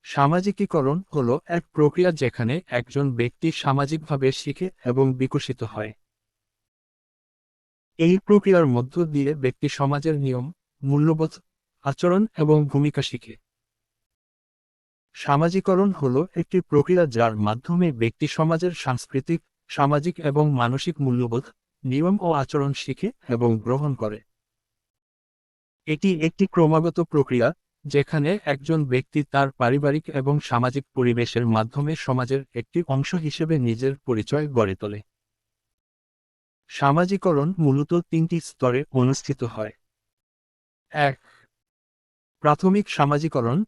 সামাজিকীকরণ হলো এক প্রক্রিয়া যেখানে একজন ব্যক্তি সামাজিকভাবে শিখে এবং বিকশিত হয়। এই প্রক্রিয়ার মধ্য দিয়ে ব্যক্তি সমাজের নিয়ম, মূল্যবোধ, আচরণ এবং ভূমিকা শিখে। সামাজিকরণ হলো একটি প্রক্রিয়া যার মাধ্যমে ব্যক্তি সমাজের সাংস্কৃতিক, সামাজিক এবং মানসিক মূল্যবোধ, নিয়ম ও আচরণ শিখে এবং গ্রহণ করে। এটি একটি ক্রমাগত প্রক্রিয়া যেখানে একজন ব্যক্তি তার পারিবারিক এবং সামাজিক পরিবেশের মাধ্যমে সমাজের একটি অংশ হিসেবে নিজের পরিচয় গড়ে তোলে। সামাজিকরণ মূলত তিনটি স্তরে অনুষ্ঠিত হয়। ১. প্রাথমিক সামাজিকরণ।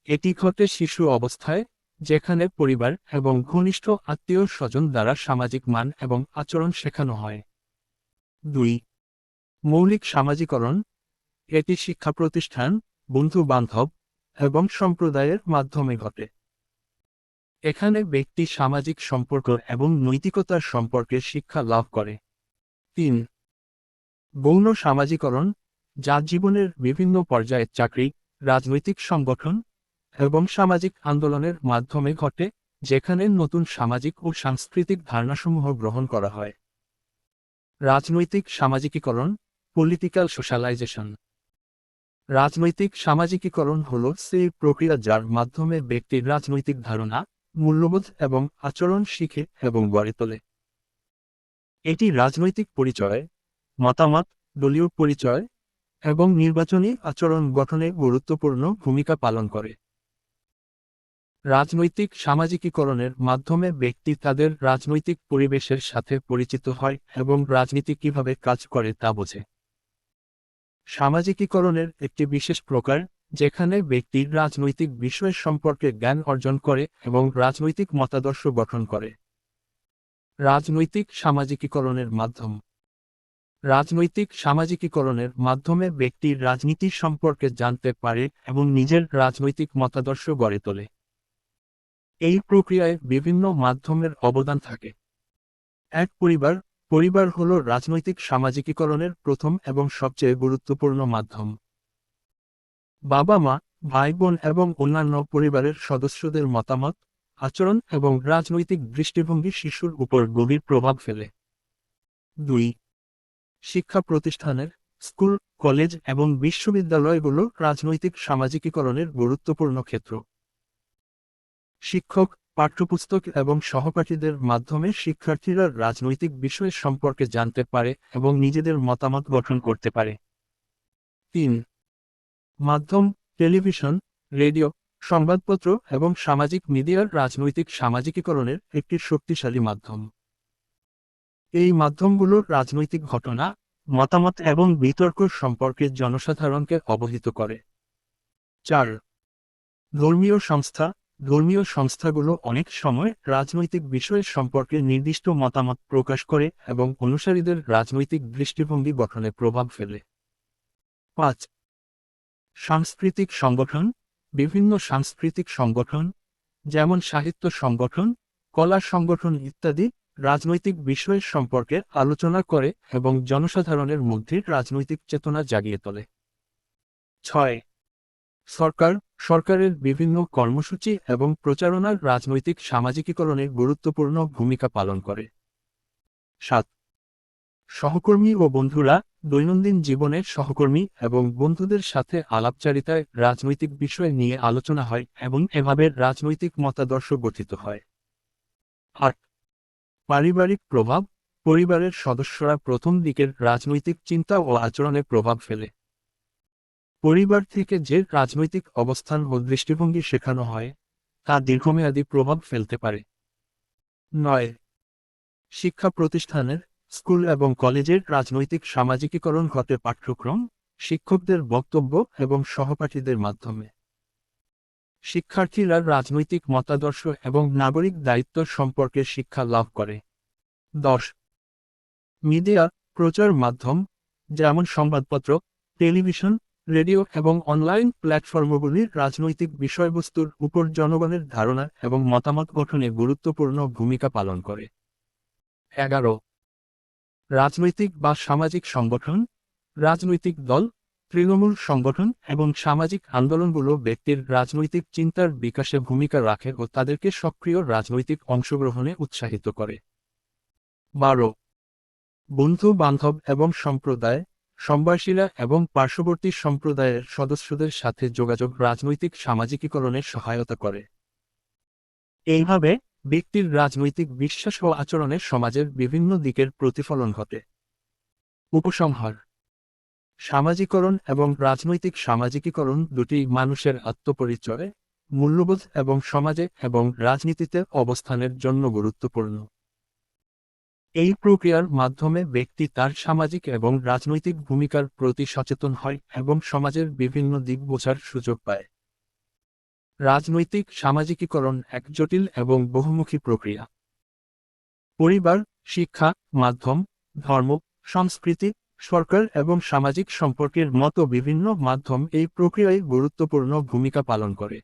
এটি ঘটে শিশু অবস্থায়, যেখানে পরিবার এবং ঘনিষ্ঠ আত্মীয় স্বজন দ্বারা সামাজিক মান এবং আচরণ শেখানো হয়। ২. মৌলিক সামাজিকরণ। এটি শিক্ষা প্রতিষ্ঠান, বন্ধু বান্ধব এবং সম্প্রদায়ের মাধ্যমে ঘটে। এখানে ব্যক্তি সামাজিক সম্পর্ক এবং নৈতিকতার সম্পর্কে শিক্ষা লাভ করে। ৩. গৌণ সামাজিকরণ, যা জীবনের বিভিন্ন পর্যায়ে চাকরি, রাজনৈতিক সংগঠন এবং সামাজিক আন্দোলনের মাধ্যমে ঘটে, যেখানে নতুন সামাজিক ও সাংস্কৃতিক ধারণাসমূহ গ্রহণ করা হয়। রাজনৈতিক সামাজিকীকরণ, পলিটিক্যাল সোশ্যালাইজেশন। রাজনৈতিক সামাজিকীকরণ হল সেই প্রক্রিয়া যার মাধ্যমে ব্যক্তির রাজনৈতিক ধারণা, মূল্যবোধ এবং আচরণ শিখে এবং গড়ে তোলে। এটি রাজনৈতিক পরিচয়, মতামত, দলীয় পরিচয় এবং নির্বাচনী আচরণ গঠনে গুরুত্বপূর্ণ ভূমিকা পালন করে। রাজনৈতিক সামাজিকীকরণের মাধ্যমে ব্যক্তি তাদের রাজনৈতিক পরিবেশের সাথে পরিচিত হয় এবং রাজনীতি কিভাবে কাজ করে তা বোঝে। সামাজিকীকরণের একটি বিশেষ প্রকার, যেখানে ব্যক্তি রাজনৈতিক বিষয় সম্পর্কে জ্ঞান অর্জন করে এবং রাজনৈতিক মতাদর্শ গঠন করে। রাজনৈতিক সামাজিকীকরণের মাধ্যম। রাজনৈতিক সামাজিকীকরণের মাধ্যমে ব্যক্তি রাজনীতি সম্পর্কে জানতে পারে এবং নিজের রাজনৈতিক মতাদর্শ গড়ে তোলে। এই প্রক্রিয়ায় বিভিন্ন মাধ্যমের অবদান থাকে। ১. পরিবার। পরিবার হল রাজনৈতিক সামাজিকীকরণের প্রথম এবং সবচেয়ে গুরুত্বপূর্ণ মাধ্যম। বাবা মা, ভাই বোন এবং অন্যান্য পরিবারের সদস্যদের মতামত, আচরণ এবং রাজনৈতিক দৃষ্টিভঙ্গি শিশুর উপর গভীর প্রভাব ফেলে। ২. শিক্ষা প্রতিষ্ঠানের, স্কুল, কলেজ এবং বিশ্ববিদ্যালয়গুলো রাজনৈতিক সামাজিকীকরণের গুরুত্বপূর্ণ ক্ষেত্র। শিক্ষক, পাঠ্যপুস্তক এবং সহপাঠীদের মাধ্যমে শিক্ষার্থীরা রাজনৈতিক বিষয় সম্পর্কে জানতে পারে এবং নিজেদের মতামত গঠন করতে পারে। ৩. মাধ্যম, টেলিভিশন, রেডিও, সংবাদপত্র এবং সামাজিক মিডিয়ার রাজনৈতিক সামাজিকীকরণের একটি শক্তিশালী মাধ্যম। এই মাধ্যমগুলো রাজনৈতিক ঘটনা, মতামত এবং বিতর্ক সম্পর্কে জনসাধারণকে অবহিত করে। ৪. ধর্মীয় সংস্থা। ধর্মীয় সংস্থাগুলো অনেক সময় রাজনৈতিক বিষয় সম্পর্কে নির্দিষ্ট মতামত প্রকাশ করে এবং অনুসারীদের রাজনৈতিক দৃষ্টিভঙ্গি গঠনে প্রভাব ফেলে। ৫. সাংস্কৃতিক সংগঠন। বিভিন্ন সাংস্কৃতিক সংগঠন, যেমন সাহিত্য সংগঠন, কলা সংগঠন ইত্যাদি, রাজনৈতিক বিষয় সম্পর্কে আলোচনা করে এবং জনসাধারণের মধ্যে রাজনৈতিক চেতনা জাগিয়ে তোলে। ৬. সরকার। সরকারের বিভিন্ন কর্মসূচি এবং প্রচারণার রাজনৈতিক সামাজিকীকরণে গুরুত্বপূর্ণ ভূমিকা পালন করে। ৭. সহকর্মী ও বন্ধুরা। দৈনন্দিন জীবনে সহকর্মী এবং বন্ধুদের সাথে আলাপচারিতায় রাজনৈতিক বিষয় নিয়ে আলোচনা হয় এবং এভাবে রাজনৈতিক মতাদর্শ গঠিত হয়। ৮. পারিবারিক প্রভাব। পরিবারের সদস্যরা প্রথম দিকের রাজনৈতিক চিন্তা ও আচরণে প্রভাব ফেলে। পরিবার থেকে যে রাজনৈতিক অবস্থান ও দৃষ্টিভঙ্গি শেখানো হয়, তা দীর্ঘমেয়াদী প্রভাব ফেলতে পারে। ৯. শিক্ষা প্রতিষ্ঠানের, স্কুল এবং কলেজের রাজনৈতিক সামাজিকীকরণ ঘটে পাঠ্যক্রম, শিক্ষকদের বক্তব্য এবং সহপাঠীদের মাধ্যমে। শিক্ষার্থীরা রাজনৈতিক মতাদর্শ এবং নাগরিক দায়িত্ব সম্পর্কে শিক্ষা লাভ করে। ১০. মিডিয়া, প্রচার মাধ্যম, যেমন সংবাদপত্র, টেলিভিশন, রেডিও এবং অনলাইন প্ল্যাটফর্মগুলির রাজনৈতিক বিষয়বস্তুর উপর জনগণের ধারণা এবং মতামত গঠনে গুরুত্বপূর্ণ ভূমিকা পালন করে। ১১. রাজনৈতিক বা সামাজিক সংগঠন। রাজনৈতিক দল, তৃণমূল সংগঠন এবং সামাজিক আন্দোলনগুলো ব্যক্তির রাজনৈতিক চিন্তার বিকাশে ভূমিকা রাখে ও তাদেরকে সক্রিয় রাজনৈতিক অংশগ্রহণে উৎসাহিত করে। 12 বন্ধু বান্ধব এবং সম্প্রদায়, সম্বয়সীরা এবং পার্শ্ববর্তী সম্প্রদায়ের সদস্যদের সাথে যোগাযোগ রাজনৈতিক সামাজিকীকরণে সহায়তা করে। এইভাবে ব্যক্তির রাজনৈতিক বিশ্বাস ও আচরণে সমাজের বিভিন্ন দিকের প্রতিফলন ঘটে। উপসংহার: সামাজিকরণ এবং রাজনৈতিক সামাজিকীকরণ দুটি মানুষের আত্মপরিচয়, মূল্যবোধ এবং সমাজে এবং রাজনীতিতে অবস্থানের জন্য গুরুত্বপূর্ণ। এই প্রক্রিয়ার মাধ্যমে ব্যক্তি তার সামাজিক এবং রাজনৈতিক ভূমিকার প্রতি সচেতন হয় এবং সমাজের বিভিন্ন দিক বোঝার সুযোগ পায়। রাজনৈতিক সামাজিকীকরণ এক জটিল এবং বহুমুখী প্রক্রিয়া। পরিবার, শিক্ষা, মাধ্যম, ধর্ম, সংস্কৃতি, সরকার এবং সামাজিক সম্পর্কের মতো বিভিন্ন মাধ্যম এই প্রক্রিয়ায় গুরুত্বপূর্ণ ভূমিকা পালন করে।